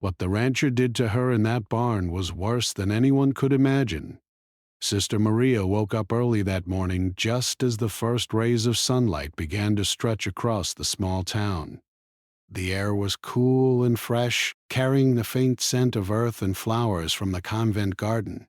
What the rancher did to her in that barn was worse than anyone could imagine. Sister Maria woke up early that morning just as the first rays of sunlight began to stretch across the small town. The air was cool and fresh, carrying the faint scent of earth and flowers from the convent garden.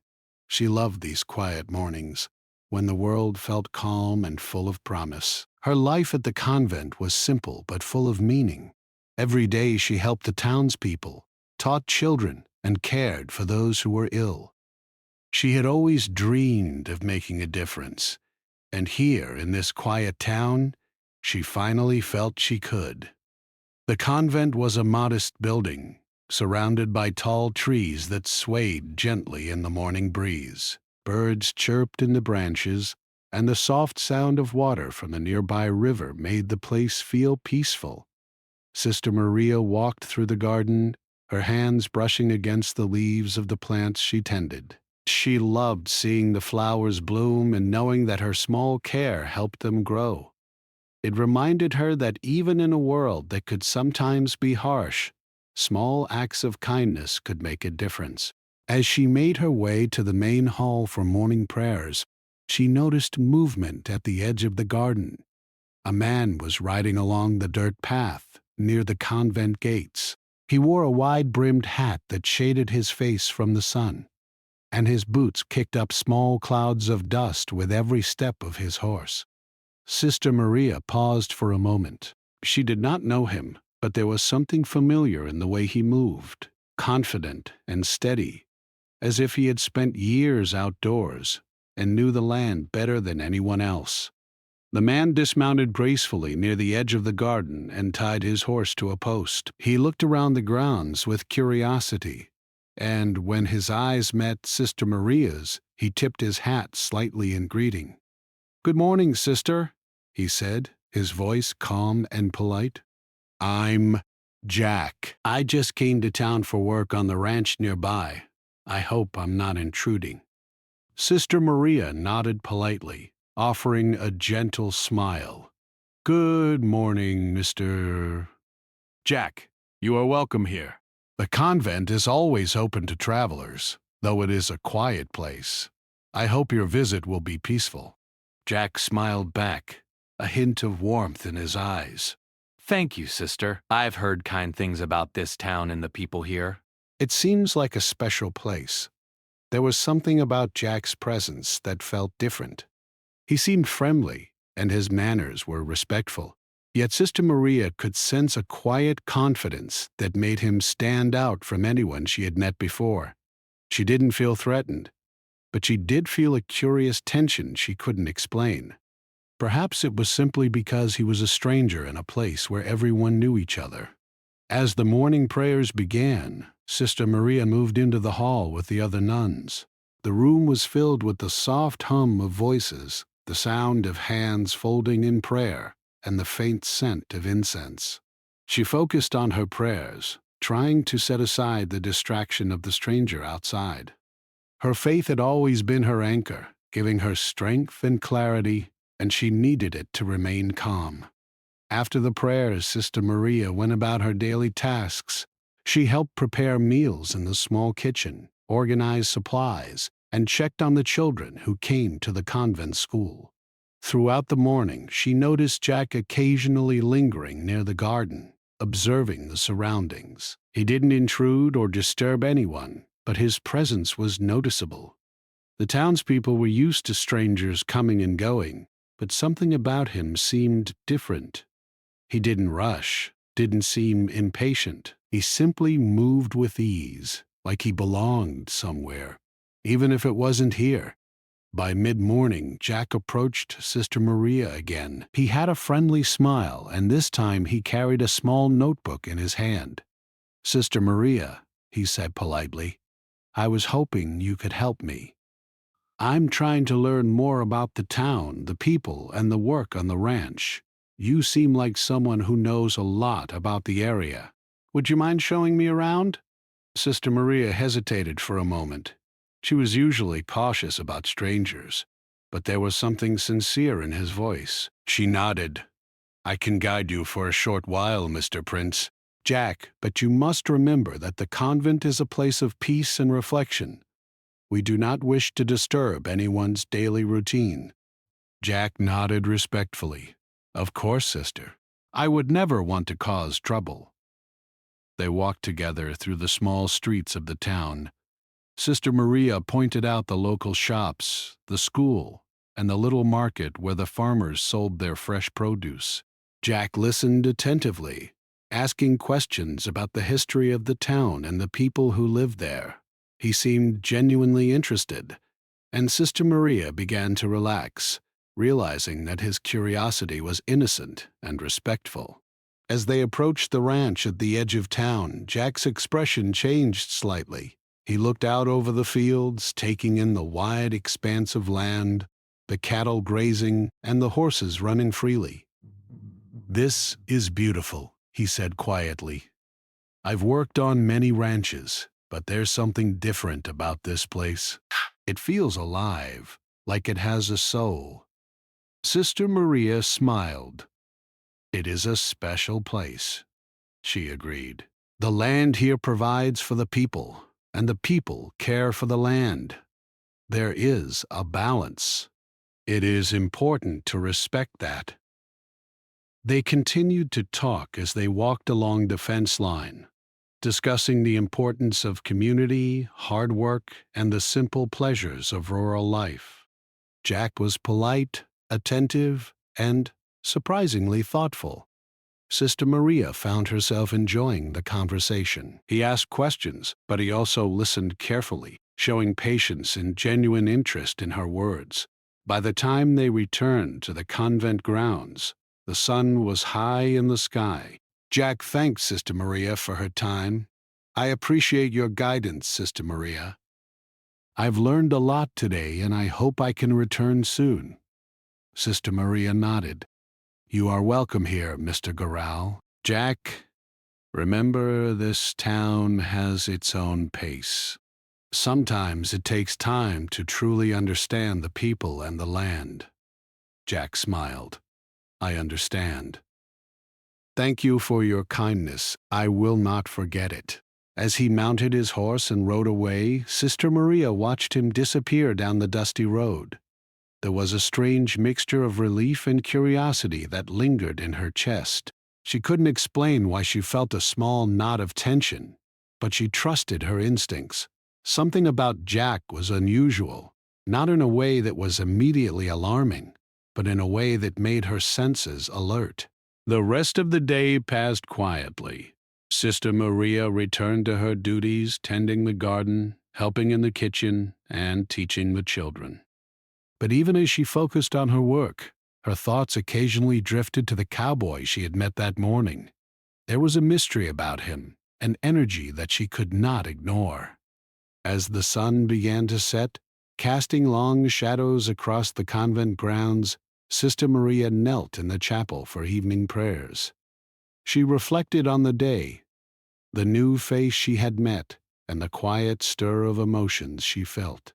She loved these quiet mornings, when the world felt calm and full of promise. Her life at the convent was simple but full of meaning. Every day she helped the townspeople, taught children, and cared for those who were ill. She had always dreamed of making a difference, and here in this quiet town, she finally felt she could. The convent was a modest building, surrounded by tall trees that swayed gently in the morning breeze. Birds chirped in the branches, and the soft sound of water from the nearby river made the place feel peaceful. Sister Maria walked through the garden, her hands brushing against the leaves of the plants she tended. She loved seeing the flowers bloom and knowing that her small care helped them grow. It reminded her that even in a world that could sometimes be harsh, small acts of kindness could make a difference. As she made her way to the main hall for morning prayers, she noticed movement at the edge of the garden. A man was riding along the dirt path near the convent gates. He wore a wide-brimmed hat that shaded his face from the sun, and his boots kicked up small clouds of dust with every step of his horse. Sister Maria paused for a moment. She did not know him, but there was something familiar in the way he moved, confident and steady, as if he had spent years outdoors and knew the land better than anyone else. The man dismounted gracefully near the edge of the garden and tied his horse to a post. He looked around the grounds with curiosity, and when his eyes met Sister Maria's, he tipped his hat slightly in greeting. "Good morning, sister," he said, his voice calm and polite. "I'm Jack. I just came to town for work on the ranch nearby. I hope I'm not intruding." Sister Maria nodded politely, offering a gentle smile. "Good morning, Mr. Jack. You are welcome here. The convent is always open to travelers, though it is a quiet place. I hope your visit will be peaceful." Jack smiled back, a hint of warmth in his eyes. "Thank you, sister. I've heard kind things about this town and the people here." It seems like a special place. There was something about Jack's presence that felt different. He seemed friendly, and his manners were respectful. Yet Sister Maria could sense a quiet confidence that made him stand out from anyone she had met before. She didn't feel threatened, but she did feel a curious tension she couldn't explain. Perhaps it was simply because he was a stranger in a place where everyone knew each other. As the morning prayers began, Sister Maria moved into the hall with the other nuns. The room was filled with the soft hum of voices, the sound of hands folding in prayer, and the faint scent of incense. She focused on her prayers, trying to set aside the distraction of the stranger outside. Her faith had always been her anchor, giving her strength and clarity, and she needed it to remain calm. After the prayers, Sister Maria went about her daily tasks. She helped prepare meals in the small kitchen, organized supplies, and checked on the children who came to the convent school. Throughout the morning, she noticed Jack occasionally lingering near the garden, observing the surroundings. He didn't intrude or disturb anyone, but his presence was noticeable. The townspeople were used to strangers coming and going, but something about him seemed different. He didn't rush, didn't seem impatient. He simply moved with ease, like he belonged somewhere, even if it wasn't here. By mid-morning, Jack approached Sister Maria again. He had a friendly smile, and this time he carried a small notebook in his hand. "Sister Maria," he said politely, "I was hoping you could help me. I'm trying to learn more about the town, the people, and the work on the ranch. You seem like someone who knows a lot about the area. Would you mind showing me around?" Sister Maria hesitated for a moment. She was usually cautious about strangers, but there was something sincere in his voice. She nodded. "I can guide you for a short while, Mr. Prince. Jack, but you must remember that the convent is a place of peace and reflection. We do not wish to disturb anyone's daily routine." Jack nodded respectfully. "Of course, sister. I would never want to cause trouble." They walked together through the small streets of the town. Sister Maria pointed out the local shops, the school, and the little market where the farmers sold their fresh produce. Jack listened attentively, asking questions about the history of the town and the people who lived there. He seemed genuinely interested, and Sister Maria began to relax, realizing that his curiosity was innocent and respectful. As they approached the ranch at the edge of town, Jack's expression changed slightly. He looked out over the fields, taking in the wide expanse of land, the cattle grazing, and the horses running freely. "This is beautiful," he said quietly. "I've worked on many ranches, but there's something different about this place. It feels alive, like it has a soul." Sister Maria smiled. "It is a special place," she agreed. "The land here provides for the people, and the people care for the land. There is a balance. It is important to respect that." They continued to talk as they walked along the fence line, discussing the importance of community, hard work, and the simple pleasures of rural life. Jack was polite, attentive, and surprisingly thoughtful. Sister Maria found herself enjoying the conversation. He asked questions, but he also listened carefully, showing patience and genuine interest in her words. By the time they returned to the convent grounds, the sun was high in the sky. Jack thanked Sister Maria for her time. "I appreciate your guidance, Sister Maria. I've learned a lot today, and I hope I can return soon." Sister Maria nodded. "You are welcome here, Mr. Garral. Jack, remember this town has its own pace. Sometimes it takes time to truly understand the people and the land." Jack smiled. "I understand. Thank you for your kindness. I will not forget it." As he mounted his horse and rode away, Sister Maria watched him disappear down the dusty road. There was a strange mixture of relief and curiosity that lingered in her chest. She couldn't explain why she felt a small knot of tension, but she trusted her instincts. Something about Jack was unusual, not in a way that was immediately alarming, but in a way that made her senses alert. The rest of the day passed quietly. Sister Maria returned to her duties, tending the garden, helping in the kitchen, and teaching the children. But even as she focused on her work, her thoughts occasionally drifted to the cowboy she had met that morning. There was a mystery about him, an energy that she could not ignore. As the sun began to set, casting long shadows across the convent grounds, Sister Maria knelt in the chapel for evening prayers. She reflected on the day, the new face she had met, and the quiet stir of emotions she felt.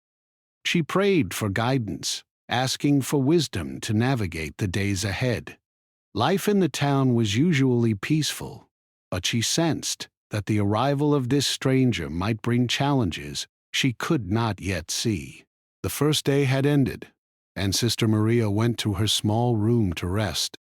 She prayed for guidance, asking for wisdom to navigate the days ahead. Life in the town was usually peaceful, but she sensed that the arrival of this stranger might bring challenges she could not yet see. The first day had ended, and Sister Maria went to her small room to rest.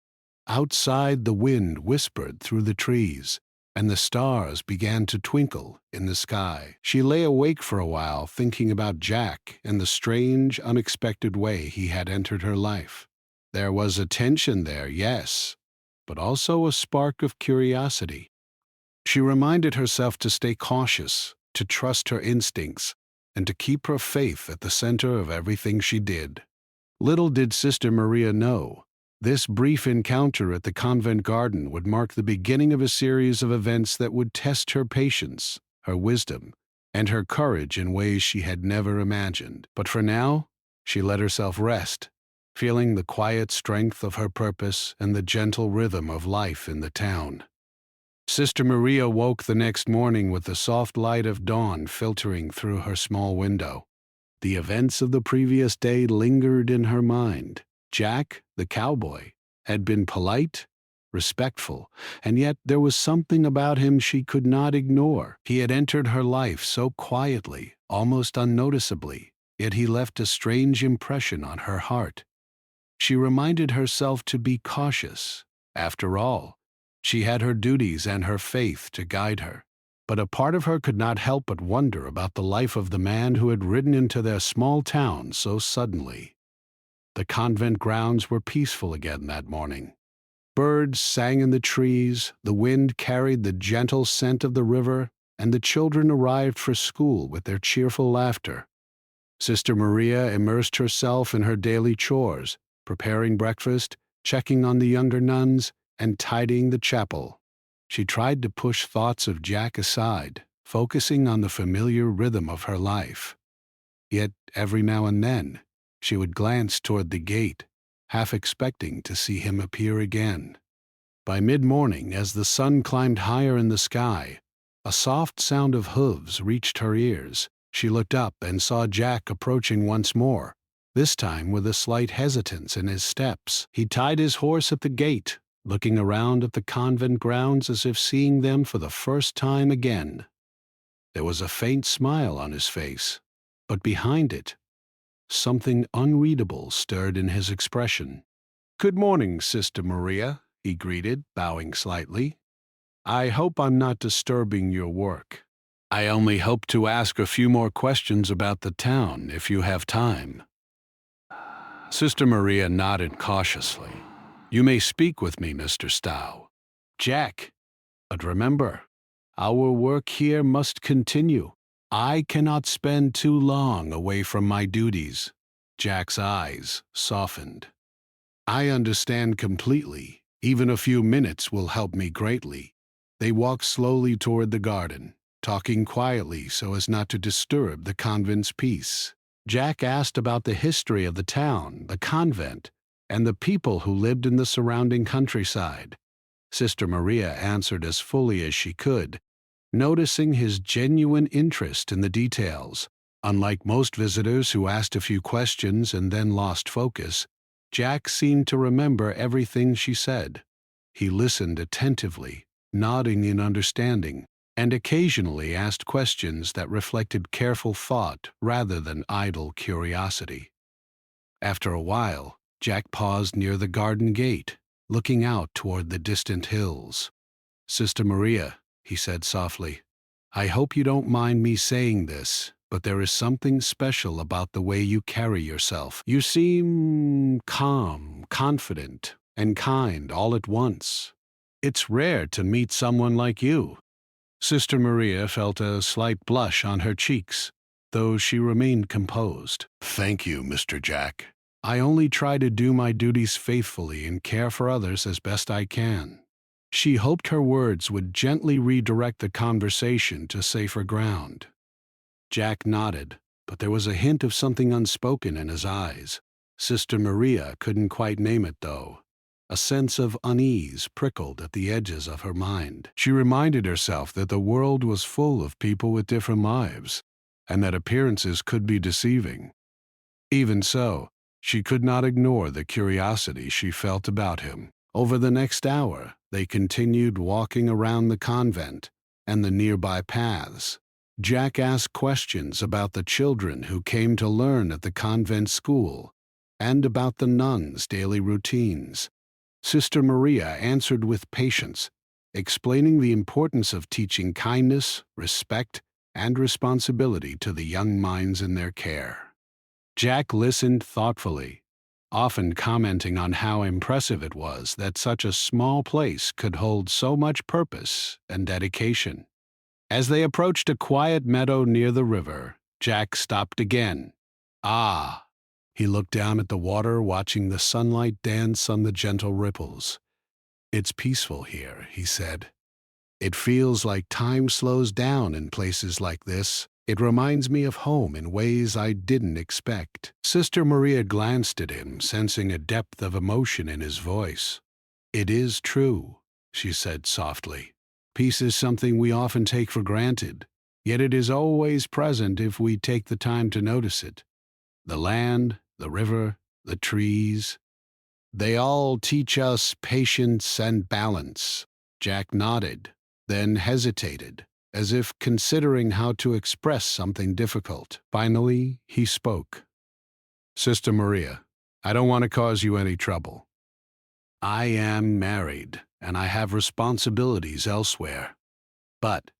Outside, the wind whispered through the trees, and the stars began to twinkle in the sky. She lay awake for a while, thinking about Jack and the strange, unexpected way he had entered her life. There was a tension there, yes, but also a spark of curiosity. She reminded herself to stay cautious, to trust her instincts, and to keep her faith at the center of everything she did. Little did Sister Maria know, this brief encounter at the convent garden would mark the beginning of a series of events that would test her patience, her wisdom, and her courage in ways she had never imagined. But for now, she let herself rest, feeling the quiet strength of her purpose and the gentle rhythm of life in the town. Sister Maria woke the next morning with the soft light of dawn filtering through her small window. The events of the previous day lingered in her mind. Jack, the cowboy, had been polite, respectful, and yet there was something about him she could not ignore. He had entered her life so quietly, almost unnoticeably, yet he left a strange impression on her heart. She reminded herself to be cautious. After all, she had her duties and her faith to guide her. But a part of her could not help but wonder about the life of the man who had ridden into their small town so suddenly. The convent grounds were peaceful again that morning. Birds sang in the trees, the wind carried the gentle scent of the river, and the children arrived for school with their cheerful laughter. Sister Maria immersed herself in her daily chores, preparing breakfast, checking on the younger nuns, and tidying the chapel. She tried to push thoughts of Jack aside, focusing on the familiar rhythm of her life. Yet, every now and then, she would glance toward the gate, half expecting to see him appear again. By mid-morning, as the sun climbed higher in the sky, a soft sound of hooves reached her ears. She looked up and saw Jack approaching once more, this time with a slight hesitance in his steps. He tied his horse at the gate, looking around at the convent grounds as if seeing them for the first time again. There was a faint smile on his face, but behind it, something unreadable stirred in his expression. "Good morning, Sister Maria," he greeted, bowing slightly. "I hope I'm not disturbing your work. I only hope to ask a few more questions about the town, if you have time." Sister Maria nodded cautiously. "You may speak with me, Mr. Stow." "Jack, but remember, our work here must continue. I cannot spend too long away from my duties." Jack's eyes softened. "I understand completely. Even a few minutes will help me greatly." They walked slowly toward the garden, talking quietly so as not to disturb the convent's peace. Jack asked about the history of the town, the convent, and the people who lived in the surrounding countryside. Sister Maria answered as fully as she could, noticing his genuine interest in the details. Unlike most visitors who asked a few questions and then lost focus, Jack seemed to remember everything she said. He listened attentively, nodding in understanding, and occasionally asked questions that reflected careful thought rather than idle curiosity. After a while, Jack paused near the garden gate, looking out toward the distant hills. "Sister Maria," he said softly, "I hope you don't mind me saying this, but there is something special about the way you carry yourself. You seem calm, confident, and kind all at once. It's rare to meet someone like you." Sister Maria felt a slight blush on her cheeks, though she remained composed. "Thank you, Mr. Jack. I only try to do my duties faithfully and care for others as best I can." She hoped her words would gently redirect the conversation to safer ground. Jack nodded, but there was a hint of something unspoken in his eyes. Sister Maria couldn't quite name it, though. A sense of unease prickled at the edges of her mind. She reminded herself that the world was full of people with different lives, and that appearances could be deceiving. Even so, she could not ignore the curiosity she felt about him. Over the next hour, they continued walking around the convent and the nearby paths. Jack asked questions about the children who came to learn at the convent school and about the nuns' daily routines. Sister Maria answered with patience, explaining the importance of teaching kindness, respect, and responsibility to the young minds in their care. Jack listened thoughtfully, often commenting on how impressive it was that such a small place could hold so much purpose and dedication. As they approached a quiet meadow near the river, Jack stopped again. "Ah!" He looked down at the water, watching the sunlight dance on the gentle ripples. "It's peaceful here," he said. "It feels like time slows down in places like this. It reminds me of home in ways I didn't expect." Sister Maria glanced at him, sensing a depth of emotion in his voice. "It is true," she said softly. "Peace is something we often take for granted, yet it is always present if we take the time to notice it. The land, the river, the trees, They all teach us patience and balance. Jack nodded, then hesitated, as if considering how to express something difficult. Finally, he spoke. Sister Maria, I don't want to cause you any trouble. I am married, and I have responsibilities elsewhere. But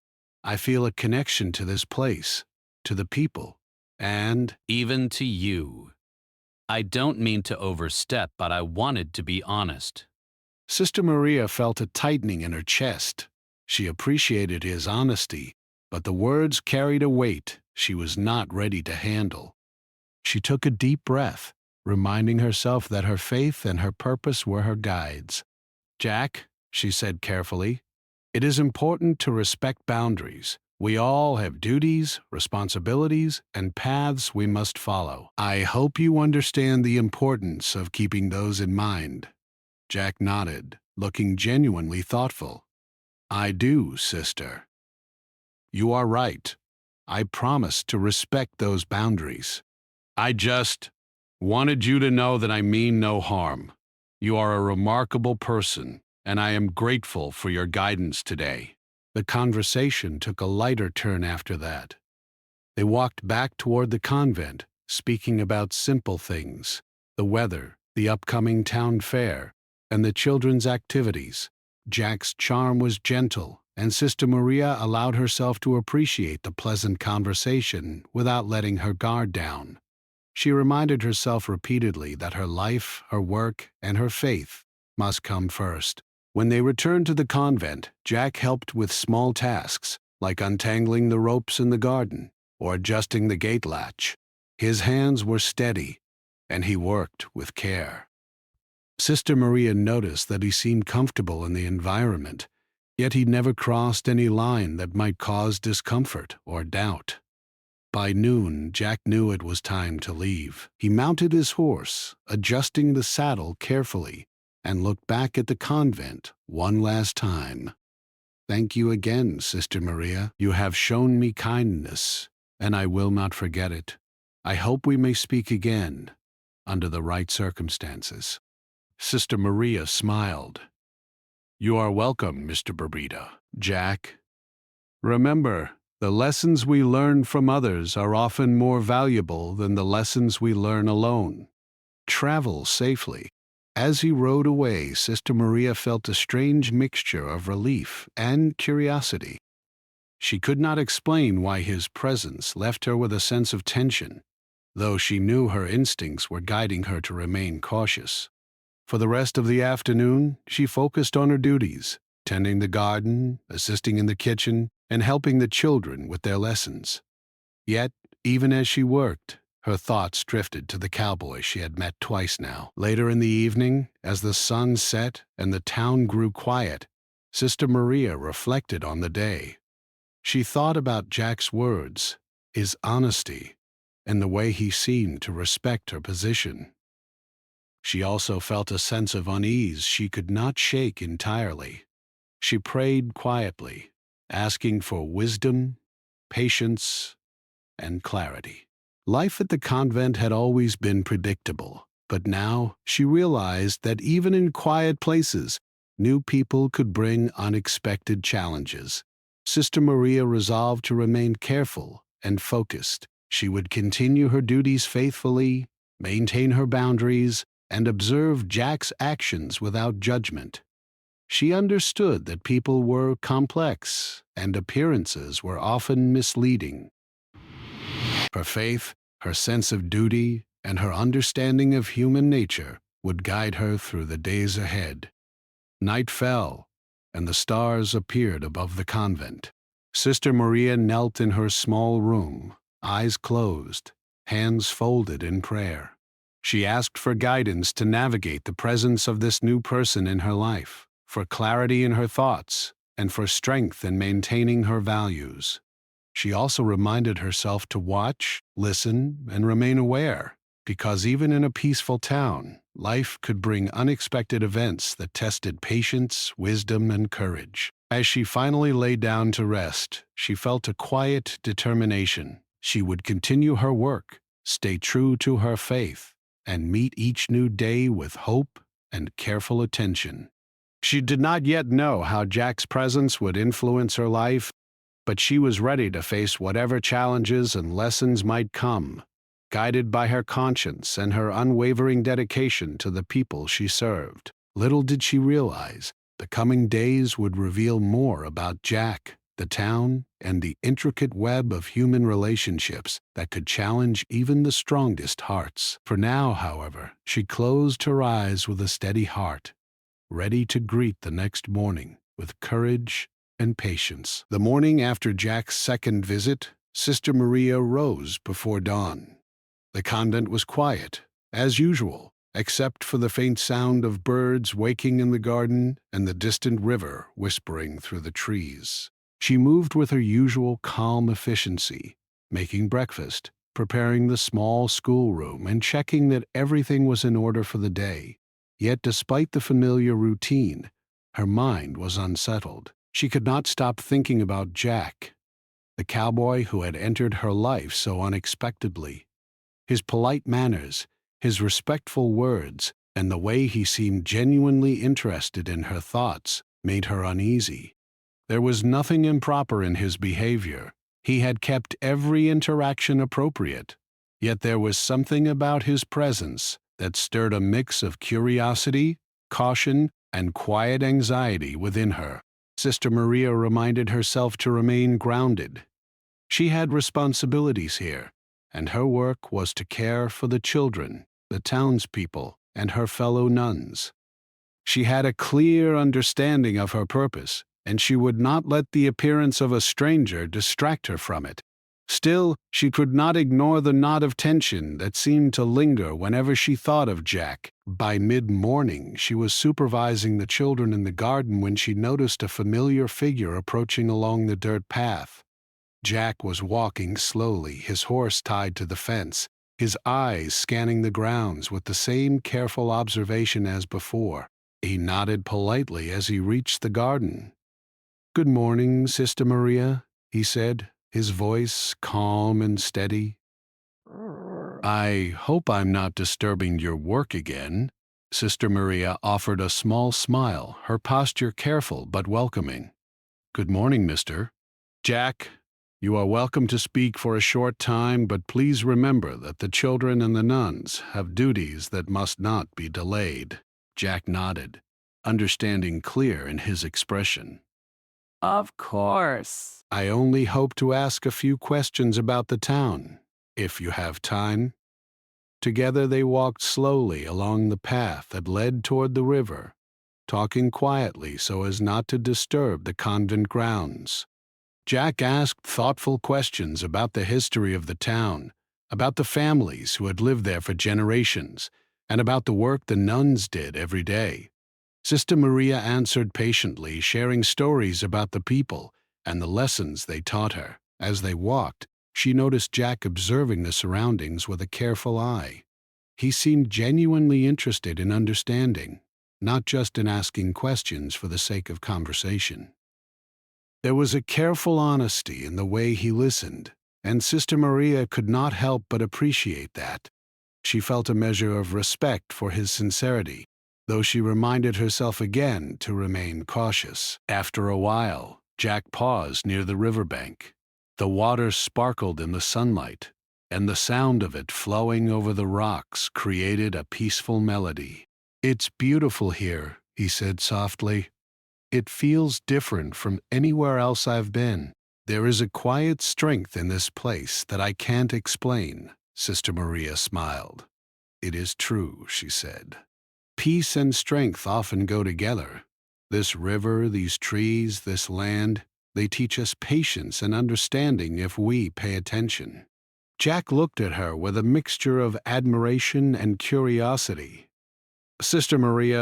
I feel a connection to this place, to the people, and Even to you. I don't mean to overstep, but I wanted to be honest. Sister Maria felt a tightening in her chest. She appreciated his honesty, but the words carried a weight she was not ready to handle. She took a deep breath, reminding herself that her faith and her purpose were her guides. Jack, she said carefully, it is important to respect boundaries. We all have duties, responsibilities, and paths we must follow. I hope you understand the importance of keeping those in mind. Jack nodded, looking genuinely thoughtful. I do, sister. You are right. I promise to respect those boundaries. I just wanted you to know that I mean no harm. You are a remarkable person, and I am grateful for your guidance today. The conversation took a lighter turn after that. They walked back toward the convent, speaking about simple things, the weather, the upcoming town fair, and the children's activities. Jack's charm was gentle, and Sister Maria allowed herself to appreciate the pleasant conversation without letting her guard down. She reminded herself repeatedly that her life, her work, and her faith must come first. When they returned to the convent, Jack helped with small tasks, like untangling the ropes in the garden or adjusting the gate latch. His hands were steady, and he worked with care. Sister Maria noticed that he seemed comfortable in the environment, yet he never crossed any line that might cause discomfort or doubt. By noon, Jack knew it was time to leave. He mounted his horse, adjusting the saddle carefully, and looked back at the convent one last time. Thank you again, Sister Maria. You have shown me kindness, and I will not forget it. I hope we may speak again, under the right circumstances. Sister Maria smiled. You are welcome, Mr. Burrito. Jack, remember, the lessons we learn from others are often more valuable than the lessons we learn alone. Travel safely. As he rode away, Sister Maria felt a strange mixture of relief and curiosity. She could not explain why his presence left her with a sense of tension, though she knew her instincts were guiding her to remain cautious. For the rest of the afternoon, she focused on her duties, tending the garden, assisting in the kitchen, and helping the children with their lessons. Yet, even as she worked, her thoughts drifted to the cowboy she had met twice now. Later in the evening, as the sun set and the town grew quiet, Sister Maria reflected on the day. She thought about Jack's words, his honesty, and the way he seemed to respect her position. She also felt a sense of unease she could not shake entirely. She prayed quietly, asking for wisdom, patience, and clarity. Life at the convent had always been predictable, but now she realized that even in quiet places, new people could bring unexpected challenges. Sister Maria resolved to remain careful and focused. She would continue her duties faithfully, maintain her boundaries, and observe Jack's actions without judgment. She understood that people were complex and appearances were often misleading. Her faith, her sense of duty, and her understanding of human nature would guide her through the days ahead. Night fell, and the stars appeared above the convent. Sister Maria knelt in her small room, eyes closed, hands folded in prayer. She asked for guidance to navigate the presence of this new person in her life, for clarity in her thoughts, and for strength in maintaining her values. She also reminded herself to watch, listen, and remain aware, because even in a peaceful town, life could bring unexpected events that tested patience, wisdom, and courage. As she finally lay down to rest, she felt a quiet determination. She would continue her work, stay true to her faith, and meet each new day with hope and careful attention. She did not yet know how Jack's presence would influence her life, but she was ready to face whatever challenges and lessons might come, guided by her conscience and her unwavering dedication to the people she served. Little did she realize, the coming days would reveal more about Jack, the town, and the intricate web of human relationships that could challenge even the strongest hearts. For now, however, she closed her eyes with a steady heart, ready to greet the next morning with courage and patience. The morning after Jack's second visit, Sister Maria rose before dawn. The convent was quiet, as usual, except for the faint sound of birds waking in the garden and the distant river whispering through the trees. She moved with her usual calm efficiency, making breakfast, preparing the small schoolroom, and checking that everything was in order for the day. Yet despite the familiar routine, her mind was unsettled. She could not stop thinking about Jack, the cowboy who had entered her life so unexpectedly. His polite manners, his respectful words, and the way he seemed genuinely interested in her thoughts made her uneasy. There was nothing improper in his behavior. He had kept every interaction appropriate. Yet there was something about his presence that stirred a mix of curiosity, caution, and quiet anxiety within her. Sister Maria reminded herself to remain grounded. She had responsibilities here, and her work was to care for the children, the townspeople, and her fellow nuns. She had a clear understanding of her purpose, and she would not let the appearance of a stranger distract her from it. Still, she could not ignore the knot of tension that seemed to linger whenever she thought of Jack. By mid-morning, she was supervising the children in the garden when she noticed a familiar figure approaching along the dirt path. Jack was walking slowly, his horse tied to the fence, his eyes scanning the grounds with the same careful observation as before. He nodded politely as he reached the garden. "Good morning, Sister Maria," he said, his voice calm and steady. "I hope I'm not disturbing your work again." Sister Maria offered a small smile, her posture careful but welcoming. "Good morning, mister." "Jack, you are welcome to speak for a short time, but please remember that the children and the nuns have duties that must not be delayed." Jack nodded, understanding clear in his expression. Of course. "I only hope to ask a few questions about the town, if you have time." Together they walked slowly along the path that led toward the river, talking quietly so as not to disturb the convent grounds. Jack asked thoughtful questions about the history of the town, about the families who had lived there for generations, and about the work the nuns did every day. Sister Maria answered patiently, sharing stories about the people and the lessons they taught her. As they walked, she noticed Jack observing the surroundings with a careful eye. He seemed genuinely interested in understanding, not just in asking questions for the sake of conversation. There was a careful honesty in the way he listened, and Sister Maria could not help but appreciate that. She felt a measure of respect for his sincerity, though she reminded herself again to remain cautious. After a while, Jack paused near the riverbank. The water sparkled in the sunlight, and the sound of it flowing over the rocks created a peaceful melody. "It's beautiful here," he said softly. "It feels different from anywhere else I've been. There is a quiet strength in this place that I can't explain." Sister Maria smiled. "It is true," she said. "Peace and strength often go together. This river, these trees, this land, they teach us patience and understanding if we pay attention." Jack looked at her with a mixture of admiration and curiosity. "Sister Maria,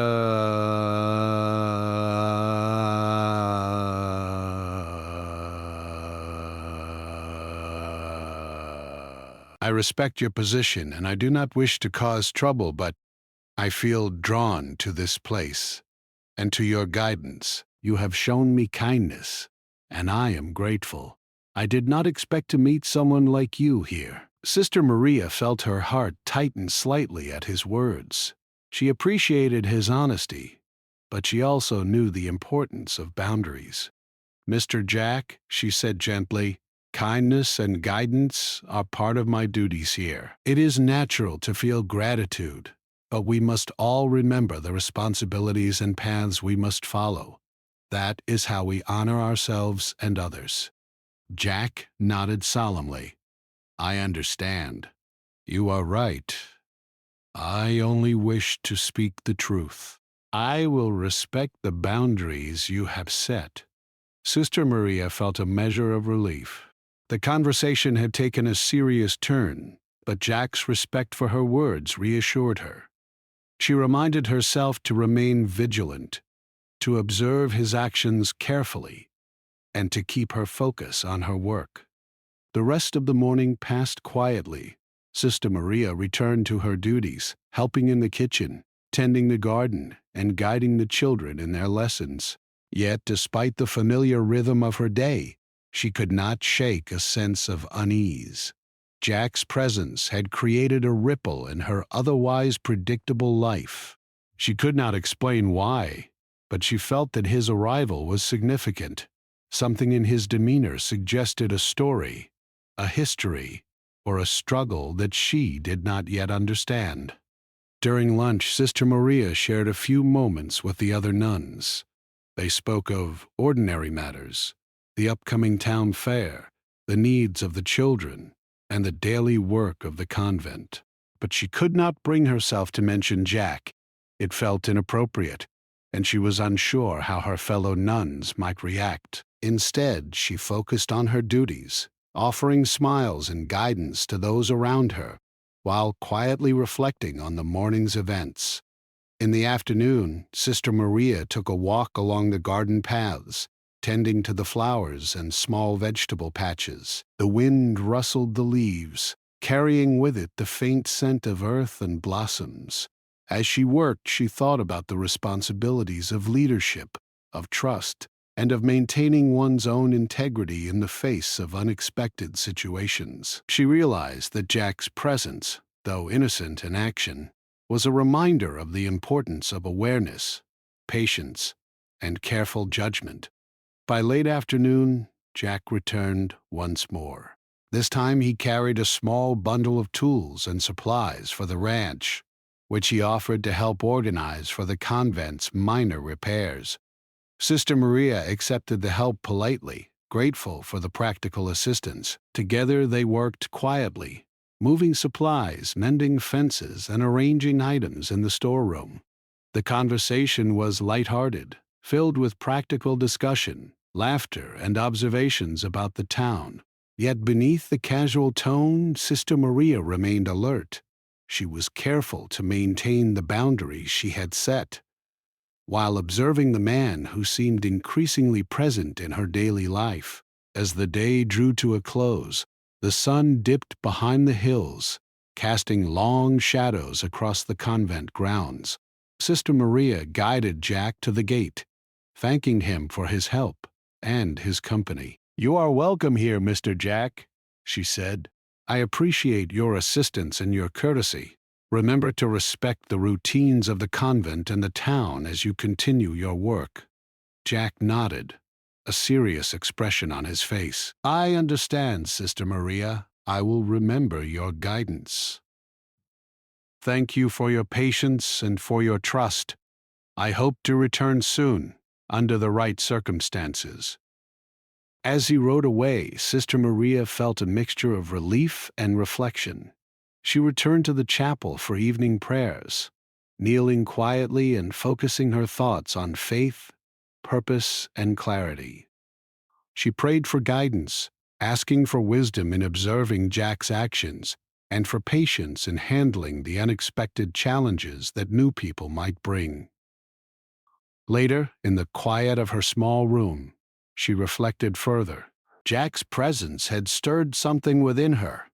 I respect your position and I do not wish to cause trouble, but I feel drawn to this place and to your guidance. You have shown me kindness, and I am grateful. I did not expect to meet someone like you here." Sister Maria felt her heart tighten slightly at his words. She appreciated his honesty, but she also knew the importance of boundaries. "Mr. Jack," she said gently, "kindness and guidance are part of my duties here. It is natural to feel gratitude, but we must all remember the responsibilities and paths we must follow. That is how we honor ourselves and others." Jack nodded solemnly. "I understand. You are right. I only wish to speak the truth. I will respect the boundaries you have set." Sister Maria felt a measure of relief. The conversation had taken a serious turn, but Jack's respect for her words reassured her. She reminded herself to remain vigilant, to observe his actions carefully, and to keep her focus on her work. The rest of the morning passed quietly. Sister Maria returned to her duties, helping in the kitchen, tending the garden, and guiding the children in their lessons. Yet, despite the familiar rhythm of her day, she could not shake a sense of unease. Jack's presence had created a ripple in her otherwise predictable life. She could not explain why, but she felt that his arrival was significant. Something in his demeanor suggested a story, a history, or a struggle that she did not yet understand. During lunch, Sister Maria shared a few moments with the other nuns. They spoke of ordinary matters, the upcoming town fair, the needs of the children, and the daily work of the convent. But she could not bring herself to mention Jack. It felt inappropriate, and she was unsure how her fellow nuns might react. Instead, she focused on her duties, offering smiles and guidance to those around her, while quietly reflecting on the morning's events. In the afternoon, Sister Maria took a walk along the garden paths, tending to the flowers and small vegetable patches. The wind rustled the leaves, carrying with it the faint scent of earth and blossoms. As she worked, she thought about the responsibilities of leadership, of trust, and of maintaining one's own integrity in the face of unexpected situations. She realized that Jack's presence, though innocent in action, was a reminder of the importance of awareness, patience, and careful judgment. By late afternoon, Jack returned once more. This time he carried a small bundle of tools and supplies for the ranch, which he offered to help organize for the convent's minor repairs. Sister Maria accepted the help politely, grateful for the practical assistance. Together they worked quietly, moving supplies, mending fences, and arranging items in the storeroom. The conversation was light-hearted, filled with practical discussion, laughter, and observations about the town. Yet beneath the casual tone, Sister Maria remained alert. She was careful to maintain the boundaries she had set, while observing the man who seemed increasingly present in her daily life. As the day drew to a close, the sun dipped behind the hills, casting long shadows across the convent grounds. Sister Maria guided Jack to the gate, thanking him for his help and his company. "You are welcome here, Mr. Jack," she said. "I appreciate your assistance and your courtesy. Remember to respect the routines of the convent and the town as you continue your work." Jack nodded, a serious expression on his face. "I understand, Sister Maria. I will remember your guidance. Thank you for your patience and for your trust. I hope to return soon, under the right circumstances." As he rode away, Sister Maria felt a mixture of relief and reflection. She returned to the chapel for evening prayers, kneeling quietly and focusing her thoughts on faith, purpose, and clarity. She prayed for guidance, asking for wisdom in observing Jack's actions and for patience in handling the unexpected challenges that new people might bring. Later, in the quiet of her small room, she reflected further. Jack's presence had stirred something within her.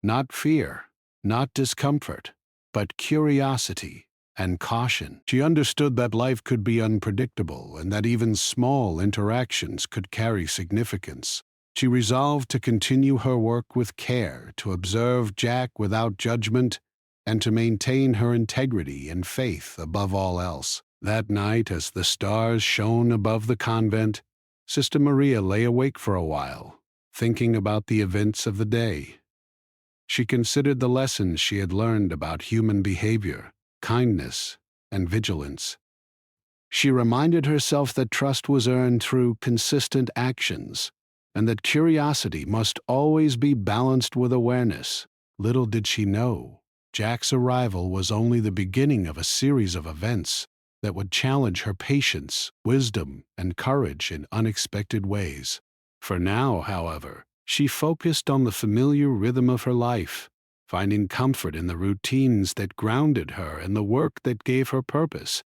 Not fear, not discomfort, but curiosity and caution. She understood that life could be unpredictable and that even small interactions could carry significance. She resolved to continue her work with care, to observe Jack without judgment, and to maintain her integrity and faith above all else. That night, as the stars shone above the convent, Sister Maria lay awake for a while, thinking about the events of the day. She considered the lessons she had learned about human behavior, kindness, and vigilance. She reminded herself that trust was earned through consistent actions, and that curiosity must always be balanced with awareness. Little did she know, Jack's arrival was only the beginning of a series of events that would challenge her patience, wisdom, and courage in unexpected ways. For now, however, she focused on the familiar rhythm of her life, finding comfort in the routines that grounded her and the work that gave her purpose.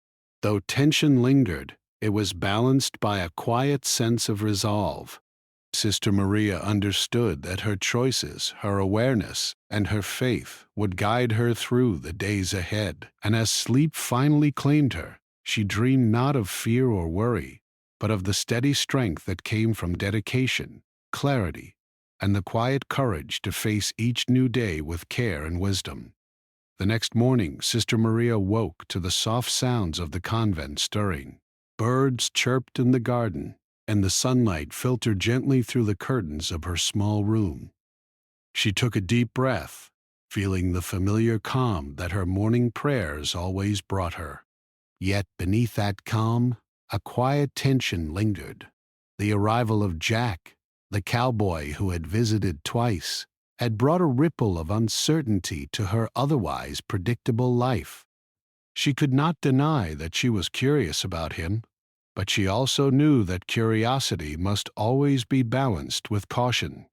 Though tension lingered, it was balanced by a quiet sense of resolve. Sister Maria understood that her choices, her awareness, and her faith would guide her through the days ahead, and as sleep finally claimed her, she dreamed not of fear or worry, but of the steady strength that came from dedication, clarity, and the quiet courage to face each new day with care and wisdom. The next morning, Sister Maria woke to the soft sounds of the convent stirring. Birds chirped in the garden, and the sunlight filtered gently through the curtains of her small room. She took a deep breath, feeling the familiar calm that her morning prayers always brought her. Yet beneath that calm, a quiet tension lingered. The arrival of Jack, the cowboy who had visited twice, had brought a ripple of uncertainty to her otherwise predictable life. She could not deny that she was curious about him, but she also knew that curiosity must always be balanced with caution.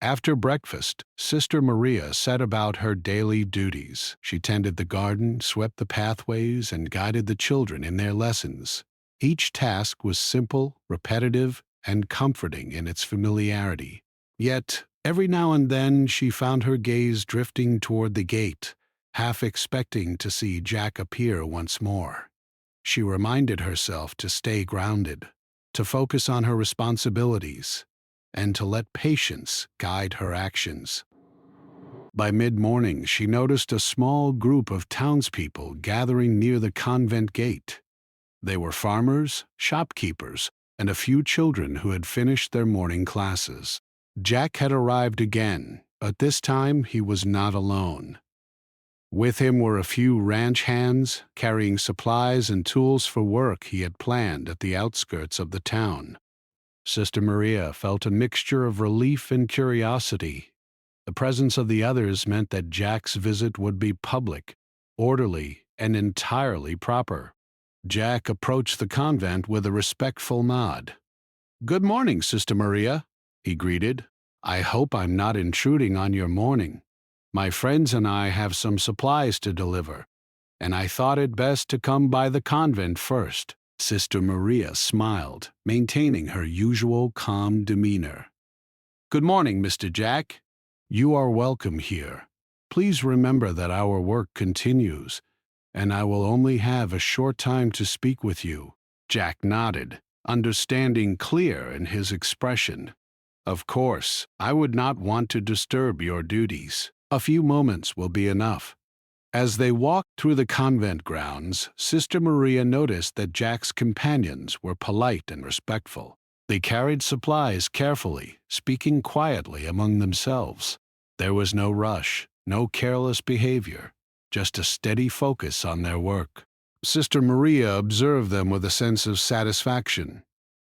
After breakfast, Sister Maria set about her daily duties. She tended the garden, swept the pathways, and guided the children in their lessons. Each task was simple, repetitive, and comforting in its familiarity. Yet, every now and then she found her gaze drifting toward the gate, half expecting to see Jack appear once more. She reminded herself to stay grounded, to focus on her responsibilities, and to let patience guide her actions. By mid-morning, she noticed a small group of townspeople gathering near the convent gate. They were farmers, shopkeepers, and a few children who had finished their morning classes. Jack had arrived again, but this time he was not alone. With him were a few ranch hands, carrying supplies and tools for work he had planned at the outskirts of the town. Sister Maria felt a mixture of relief and curiosity. The presence of the others meant that Jack's visit would be public, orderly, and entirely proper. Jack approached the convent with a respectful nod. "Good morning, Sister Maria," he greeted. "I hope I'm not intruding on your morning. My friends and I have some supplies to deliver, and I thought it best to come by the convent first." Sister Maria smiled, maintaining her usual calm demeanor. "Good morning, Mr. Jack. You are welcome here. Please remember that our work continues, and I will only have a short time to speak with you." Jack nodded, understanding clear in his expression. "Of course, I would not want to disturb your duties. A few moments will be enough." As they walked through the convent grounds, Sister Maria noticed that Jack's companions were polite and respectful. They carried supplies carefully, speaking quietly among themselves. There was no rush, no careless behavior, just a steady focus on their work. Sister Maria observed them with a sense of satisfaction.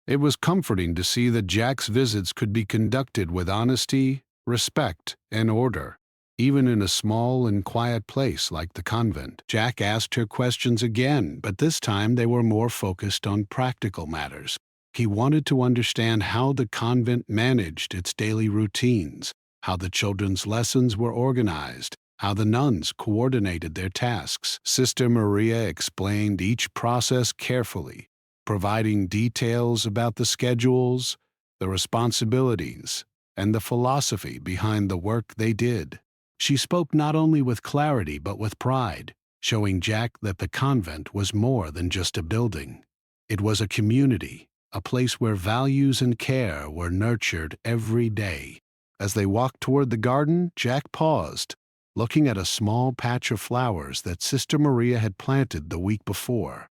It was comforting to see that Jack's visits could be conducted with honesty, respect, and order. Even in a small and quiet place like the convent, Jack asked her questions again, but this time they were more focused on practical matters. He wanted to understand how the convent managed its daily routines, how the children's lessons were organized, how the nuns coordinated their tasks. Sister Maria explained each process carefully, providing details about the schedules, the responsibilities, and the philosophy behind the work they did. She spoke not only with clarity but with pride, showing Jack that the convent was more than just a building. It was a community, a place where values and care were nurtured every day. As they walked toward the garden, Jack paused, looking at a small patch of flowers that Sister Maria had planted the week before.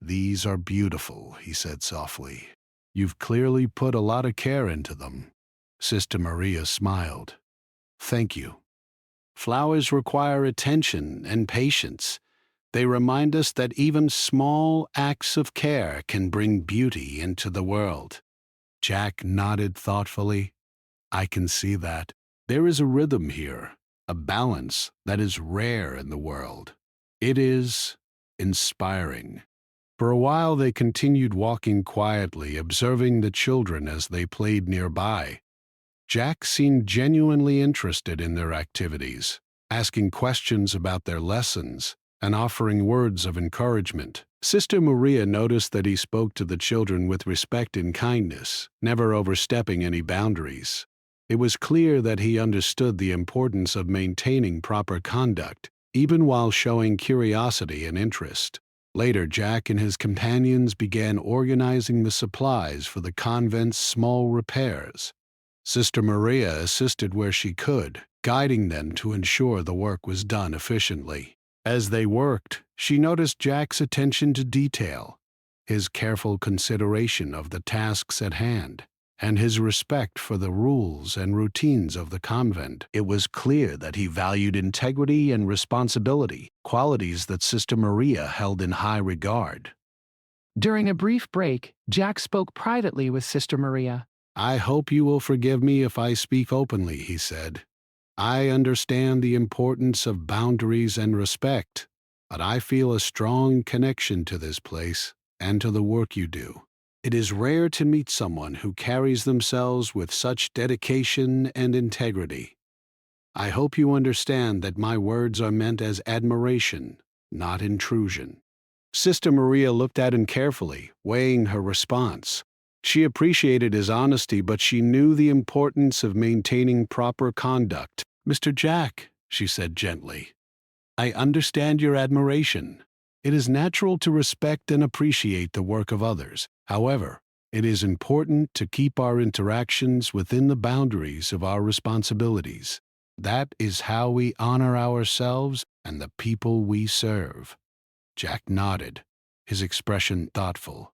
"These are beautiful," he said softly. "You've clearly put a lot of care into them." Sister Maria smiled. "Thank you." Flowers require attention and patience. They remind us that even small acts of care can bring beauty into the world. Jack nodded thoughtfully. "I can see that. There is a rhythm here, a balance that is rare in the world. It is inspiring." For a while they continued walking quietly, observing the children as they played nearby. Jack seemed genuinely interested in their activities, asking questions about their lessons and offering words of encouragement. Sister Maria noticed that he spoke to the children with respect and kindness, never overstepping any boundaries. It was clear that he understood the importance of maintaining proper conduct, even while showing curiosity and interest. Later, Jack and his companions began organizing the supplies for the convent's small repairs. Sister Maria assisted where she could, guiding them to ensure the work was done efficiently. As they worked, she noticed Jack's attention to detail, his careful consideration of the tasks at hand, and his respect for the rules and routines of the convent. It was clear that he valued integrity and responsibility, qualities that Sister Maria held in high regard. During a brief break, Jack spoke privately with Sister Maria. "I hope you will forgive me if I speak openly," he said. "I understand the importance of boundaries and respect, but I feel a strong connection to this place and to the work you do. It is rare to meet someone who carries themselves with such dedication and integrity. I hope you understand that my words are meant as admiration, not intrusion." Sister Maria looked at him carefully, weighing her response. She appreciated his honesty, but she knew the importance of maintaining proper conduct. "Mr. Jack," she said gently, "I understand your admiration. It is natural to respect and appreciate the work of others. However, it is important to keep our interactions within the boundaries of our responsibilities. That is how we honor ourselves and the people we serve." Jack nodded, his expression thoughtful.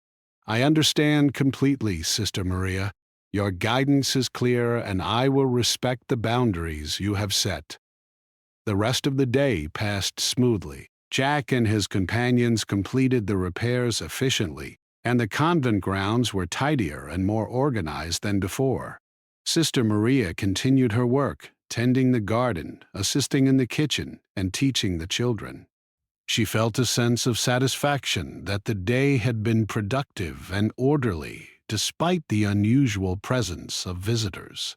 "I understand completely, Sister Maria. Your guidance is clear, and I will respect the boundaries you have set." The rest of the day passed smoothly. Jack and his companions completed the repairs efficiently, and the convent grounds were tidier and more organized than before. Sister Maria continued her work, tending the garden, assisting in the kitchen, and teaching the children. She felt a sense of satisfaction that the day had been productive and orderly, despite the unusual presence of visitors.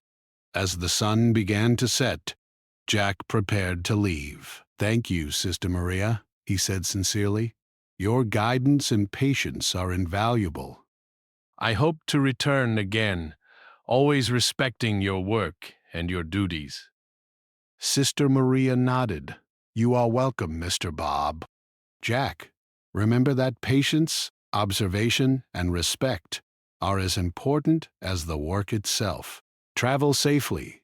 As the sun began to set, Jack prepared to leave. "Thank you, Sister Maria," he said sincerely. "Your guidance and patience are invaluable. I hope to return again, always respecting your work and your duties." Sister Maria nodded. "You are welcome, Mr. Bob." "Jack, remember that patience, observation, and respect are as important as the work itself. Travel safely."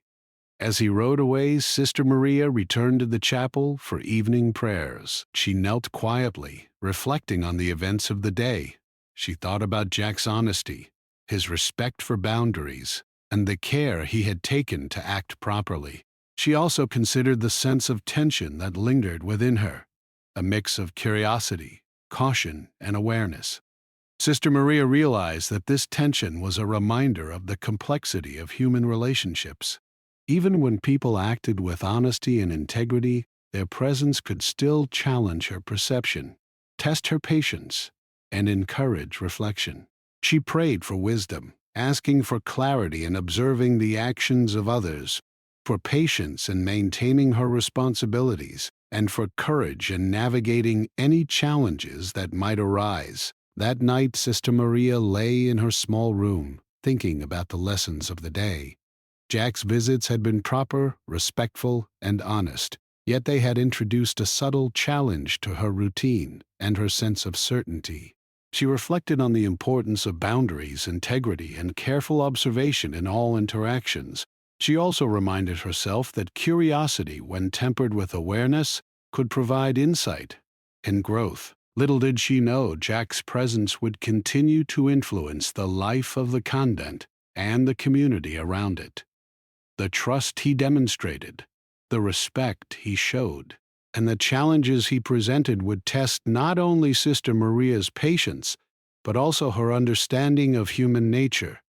As he rode away, Sister Maria returned to the chapel for evening prayers. She knelt quietly, reflecting on the events of the day. She thought about Jack's honesty, his respect for boundaries, and the care he had taken to act properly. She also considered the sense of tension that lingered within her, a mix of curiosity, caution, and awareness. Sister Maria realized that this tension was a reminder of the complexity of human relationships. Even when people acted with honesty and integrity, their presence could still challenge her perception, test her patience, and encourage reflection. She prayed for wisdom, asking for clarity in observing the actions of others, for patience in maintaining her responsibilities, and for courage in navigating any challenges that might arise. That night, Sister Maria lay in her small room, thinking about the lessons of the day. Jack's visits had been proper, respectful, and honest, yet they had introduced a subtle challenge to her routine and her sense of certainty. She reflected on the importance of boundaries, integrity, and careful observation in all interactions. She also reminded herself that curiosity, when tempered with awareness, could provide insight and growth. Little did she know Jack's presence would continue to influence the life of the convent and the community around it. The trust he demonstrated, the respect he showed, and the challenges he presented would test not only Sister Maria's patience, but also her understanding of human nature,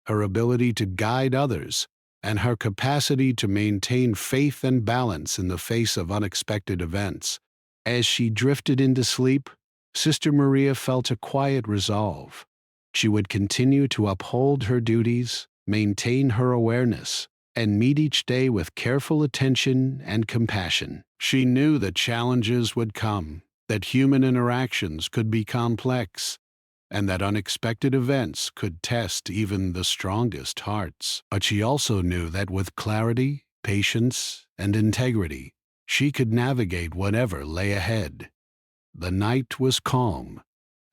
her ability to guide others, and her capacity to maintain faith and balance in the face of unexpected events. As she drifted into sleep, Sister Maria felt a quiet resolve. She would continue to uphold her duties, maintain her awareness, and meet each day with careful attention and compassion. She knew that challenges would come, that human interactions could be complex, and that unexpected events could test even the strongest hearts. But she also knew that with clarity, patience, and integrity, she could navigate whatever lay ahead. The night was calm,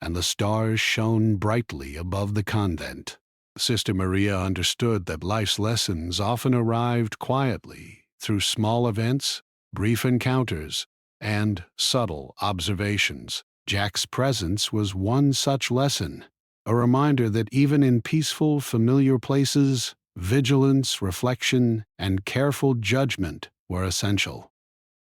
and the stars shone brightly above the convent. Sister Maria understood that life's lessons often arrived quietly through small events, brief encounters, and subtle observations. Jack's presence was one such lesson, a reminder that even in peaceful, familiar places, vigilance, reflection, and careful judgment were essential.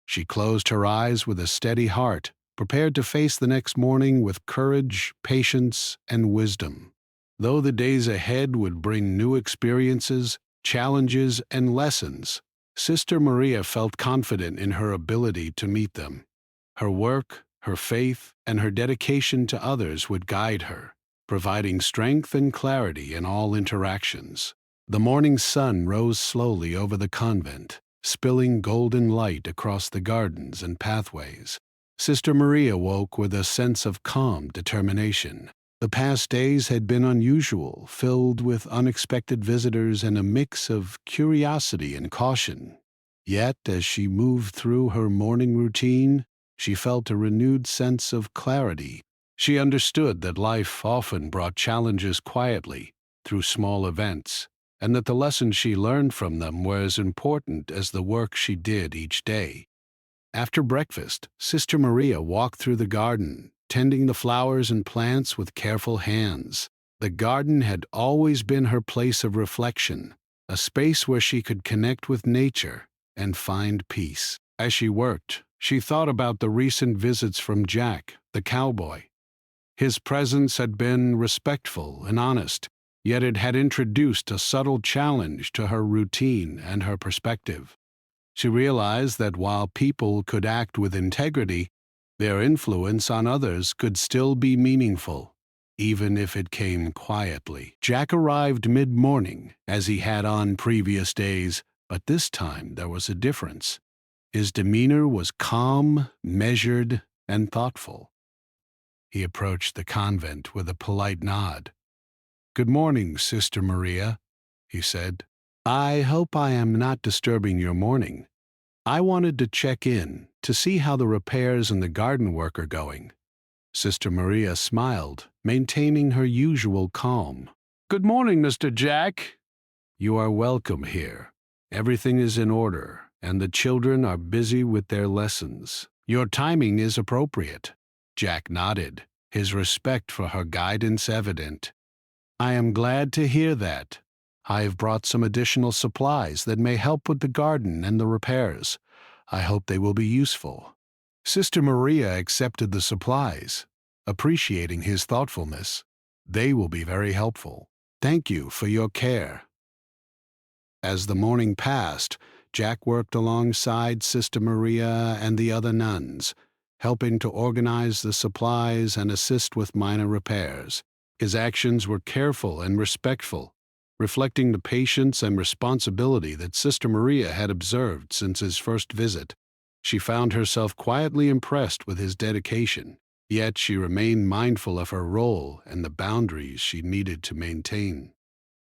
She closed her eyes with a steady heart, prepared to face the next morning with courage, patience, and wisdom. Though the days ahead would bring new experiences, challenges, and lessons, Sister Maria felt confident in her ability to meet them. Her work, her faith, and her dedication to others would guide her, providing strength and clarity in all interactions. The morning sun rose slowly over the convent, spilling golden light across the gardens and pathways. Sister Maria woke with a sense of calm determination. The past days had been unusual, filled with unexpected visitors and a mix of curiosity and caution. Yet, as she moved through her morning routine, she felt a renewed sense of clarity. She understood that life often brought challenges quietly, through small events, and that the lessons she learned from them were as important as the work she did each day. After breakfast, Sister Maria walked through the garden, tending the flowers and plants with careful hands. The garden had always been her place of reflection, a space where she could connect with nature and find peace. As she worked, she thought about the recent visits from Jack, the cowboy. His presence had been respectful and honest, yet it had introduced a subtle challenge to her routine and her perspective. She realized that while people could act with integrity, their influence on others could still be meaningful, even if it came quietly. Jack arrived mid-morning, as he had on previous days, but this time there was a difference. His demeanor was calm, measured, and thoughtful. He approached the convent with a polite nod. "Good morning, Sister Maria," he said. "I hope I am not disturbing your morning. I wanted to check in to see how the repairs and the garden work are going." Sister Maria smiled, maintaining her usual calm. "Good morning, Mr. Jack. You are welcome here. Everything is in order, and the children are busy with their lessons. Your timing is appropriate." Jack nodded, his respect for her guidance evident. "I am glad to hear that. I have brought some additional supplies that may help with the garden and the repairs. I hope they will be useful." Sister Maria accepted the supplies, appreciating his thoughtfulness. "They will be very helpful. Thank you for your care." As the morning passed, Jack worked alongside Sister Maria and the other nuns, helping to organize the supplies and assist with minor repairs. His actions were careful and respectful, reflecting the patience and responsibility that Sister Maria had observed since his first visit. She found herself quietly impressed with his dedication, yet she remained mindful of her role and the boundaries she needed to maintain.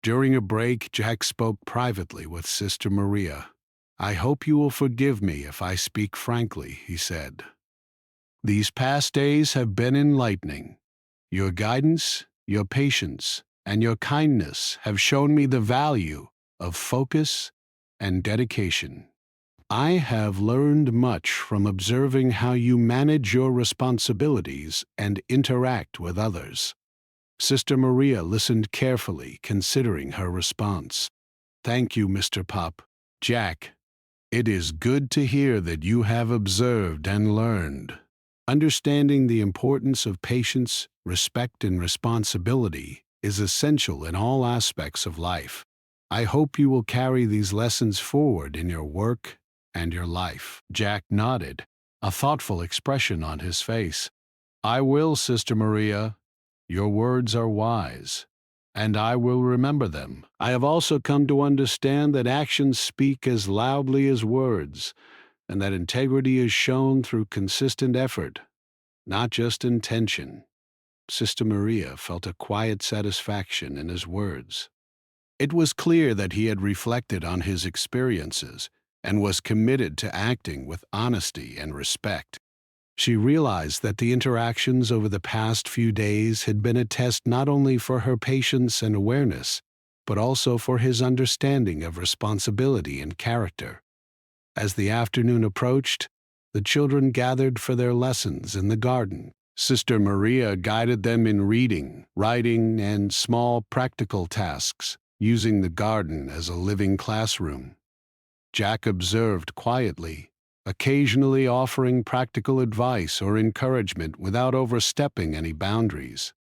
During a break, Jack spoke privately with Sister Maria. "I hope you will forgive me if I speak frankly," he said. "These past days have been enlightening. Your guidance, your patience, and your kindness have shown me the value of focus and dedication. I have learned much from observing how you manage your responsibilities and interact with others. Sister Maria listened carefully, considering her response. Thank you, Mr. Pop. Jack, it is good to hear that you have observed and learned. Understanding the importance of patience, respect, and responsibility is essential in all aspects of life. I hope you will carry these lessons forward in your work and your life. Jack nodded, a thoughtful expression on his face. I will, Sister Maria. Your words are wise, and I will remember them. I have also come to understand that actions speak as loudly as words, and that integrity is shown through consistent effort, not just intention. Sister Maria felt a quiet satisfaction in his words. It was clear that he had reflected on his experiences and was committed to acting with honesty and respect. She realized that the interactions over the past few days had been a test not only for her patience and awareness, but also for his understanding of responsibility and character. As the afternoon approached, the children gathered for their lessons in the garden. Sister Maria guided them in reading, writing, and small practical tasks, using the garden as a living classroom. Jack observed quietly, occasionally offering practical advice or encouragement without overstepping any boundaries.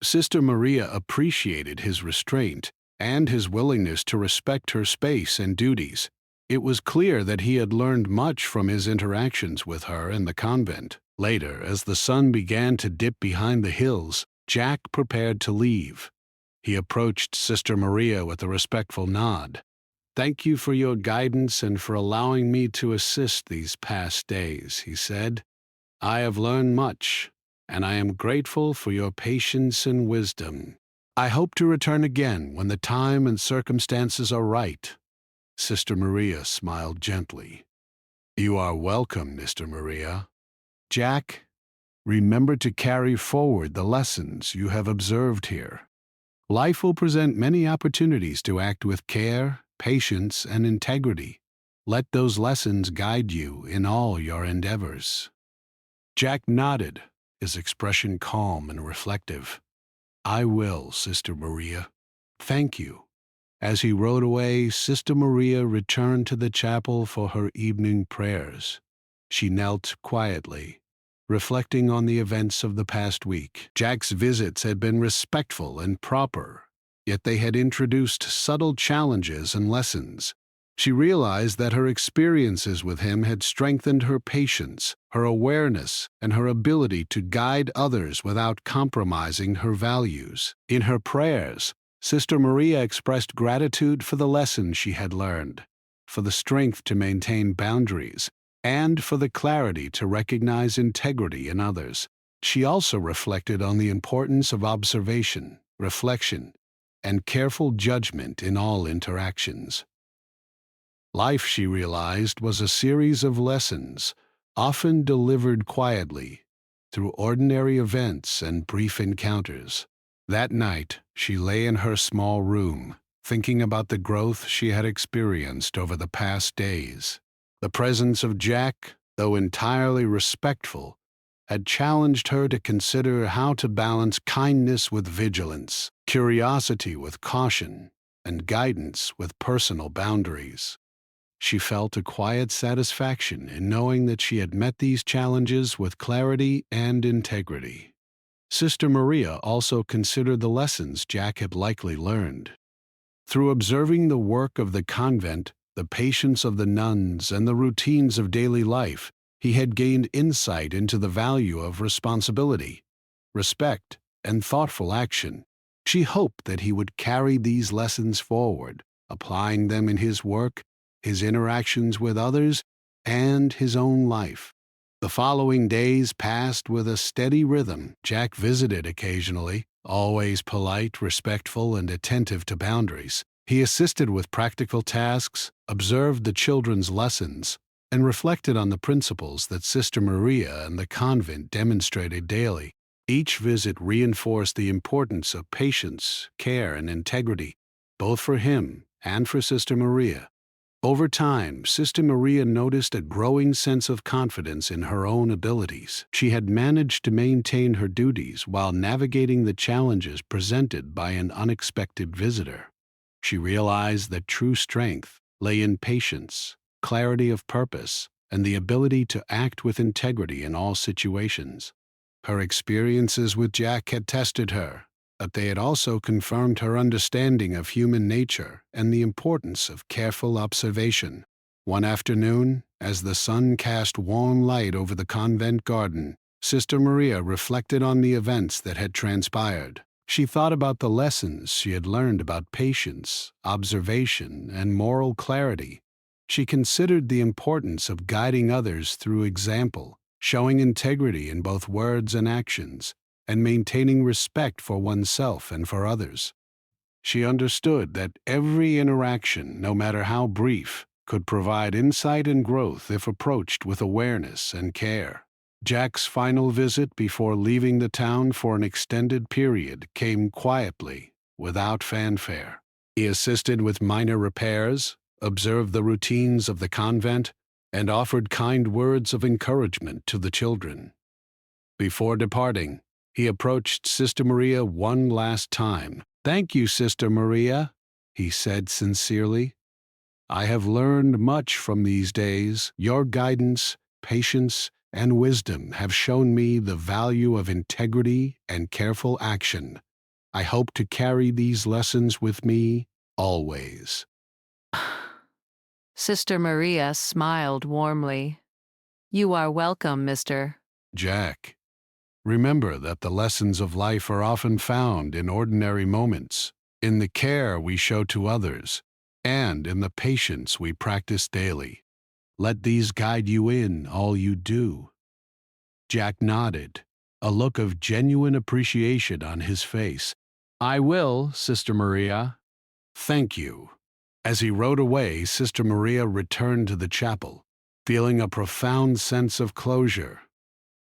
Sister Maria appreciated his restraint and his willingness to respect her space and duties. It was clear that he had learned much from his interactions with her in the convent. Later, as the sun began to dip behind the hills, Jack prepared to leave. He approached Sister Maria with a respectful nod. Thank you for your guidance and for allowing me to assist these past days, he said. I have learned much, and I am grateful for your patience and wisdom. I hope to return again when the time and circumstances are right. Sister Maria smiled gently. You are welcome, Mr. Maria. Jack, remember to carry forward the lessons you have observed here. Life will present many opportunities to act with care, patience, and integrity. Let those lessons guide you in all your endeavors. Jack nodded, his expression calm and reflective. I will, Sister Maria. Thank you. As he rode away, Sister Maria returned to the chapel for her evening prayers. She knelt quietly, reflecting on the events of the past week. Jack's visits had been respectful and proper, yet they had introduced subtle challenges and lessons. She realized that her experiences with him had strengthened her patience, her awareness, and her ability to guide others without compromising her values. In her prayers, Sister Maria expressed gratitude for the lessons she had learned, for the strength to maintain boundaries, and for the clarity to recognize integrity in others. She also reflected on the importance of observation, reflection, and careful judgment in all interactions. Life, she realized, was a series of lessons, often delivered quietly, through ordinary events and brief encounters. That night, she lay in her small room, thinking about the growth she had experienced over the past days. The presence of Jack, though entirely respectful, had challenged her to consider how to balance kindness with vigilance, curiosity with caution, and guidance with personal boundaries. She felt a quiet satisfaction in knowing that she had met these challenges with clarity and integrity. Sister Maria also considered the lessons Jack had likely learned. Through observing the work of the convent, the patience of the nuns, and the routines of daily life, he had gained insight into the value of responsibility, respect, and thoughtful action. She hoped that he would carry these lessons forward, applying them in his work, his interactions with others, and his own life. The following days passed with a steady rhythm. Jack visited occasionally, always polite, respectful, and attentive to boundaries. He assisted with practical tasks, observed the children's lessons, and reflected on the principles that Sister Maria and the convent demonstrated daily. Each visit reinforced the importance of patience, care, and integrity, both for him and for Sister Maria. Over time, Sister Maria noticed a growing sense of confidence in her own abilities. She had managed to maintain her duties while navigating the challenges presented by an unexpected visitor. She realized that true strength lay in patience, clarity of purpose, and the ability to act with integrity in all situations. Her experiences with Jack had tested her, but they had also confirmed her understanding of human nature and the importance of careful observation. One afternoon, as the sun cast warm light over the convent garden, Sister Maria reflected on the events that had transpired. She thought about the lessons she had learned about patience, observation, and moral clarity. She considered the importance of guiding others through example, showing integrity in both words and actions, and maintaining respect for oneself and for others. She understood that every interaction, no matter how brief, could provide insight and growth if approached with awareness and care. Jack's final visit before leaving the town for an extended period came quietly, without fanfare. He assisted with minor repairs, observed the routines of the convent, and offered kind words of encouragement to the children. Before departing, he approached Sister Maria one last time. "Thank you, Sister Maria," he said sincerely. "I have learned much from these days. Your guidance, patience, and wisdom have shown me the value of integrity and careful action. I hope to carry these lessons with me always." Sister Maria smiled warmly. "You are welcome, Mr. Jack, remember that the lessons of life are often found in ordinary moments, in the care we show to others, and in the patience we practice daily. Let these guide you in all you do." Jack nodded, a look of genuine appreciation on his face. I will, Sister Maria. "Thank you." As he rode away, Sister Maria returned to the chapel, feeling a profound sense of closure.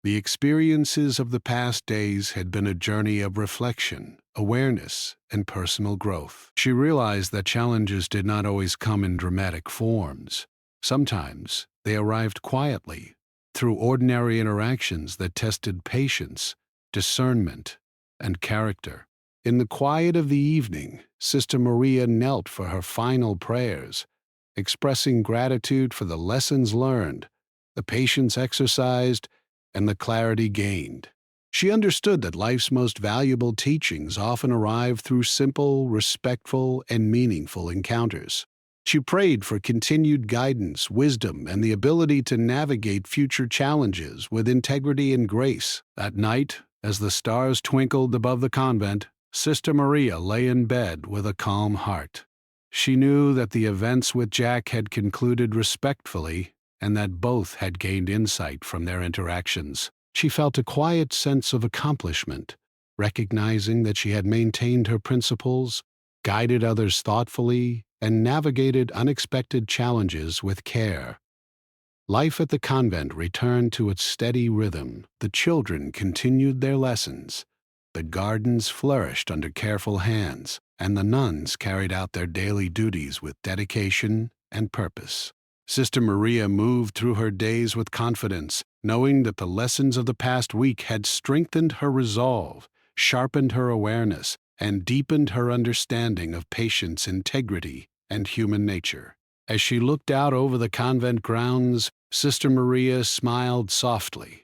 The experiences of the past days had been a journey of reflection, awareness, and personal growth. She realized that challenges did not always come in dramatic forms. Sometimes they arrived quietly, through ordinary interactions that tested patience, discernment, and character. In the quiet of the evening, Sister Maria knelt for her final prayers, expressing gratitude for the lessons learned, the patience exercised, and the clarity gained. She understood that life's most valuable teachings often arrive through simple, respectful, and meaningful encounters. She prayed for continued guidance, wisdom, and the ability to navigate future challenges with integrity and grace. That night, as the stars twinkled above the convent, Sister Maria lay in bed with a calm heart. She knew that the events with Jack had concluded respectfully, and that both had gained insight from their interactions. She felt a quiet sense of accomplishment, recognizing that she had maintained her principles, guided others thoughtfully, and navigated unexpected challenges with care. Life at the convent returned to its steady rhythm. The children continued their lessons. The gardens flourished under careful hands, and the nuns carried out their daily duties with dedication and purpose. Sister Maria moved through her days with confidence, knowing that the lessons of the past week had strengthened her resolve, sharpened her awareness, and deepened her understanding of patience, integrity, and human nature. As she looked out over the convent grounds, Sister Maria smiled softly.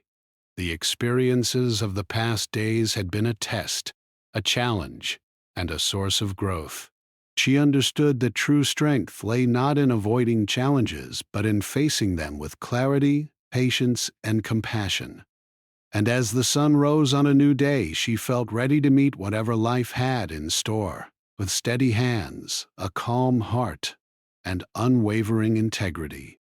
The experiences of the past days had been a test, a challenge, and a source of growth. She understood that true strength lay not in avoiding challenges, but in facing them with clarity, patience, and compassion. And as the sun rose on a new day, she felt ready to meet whatever life had in store, with steady hands, a calm heart, and unwavering integrity.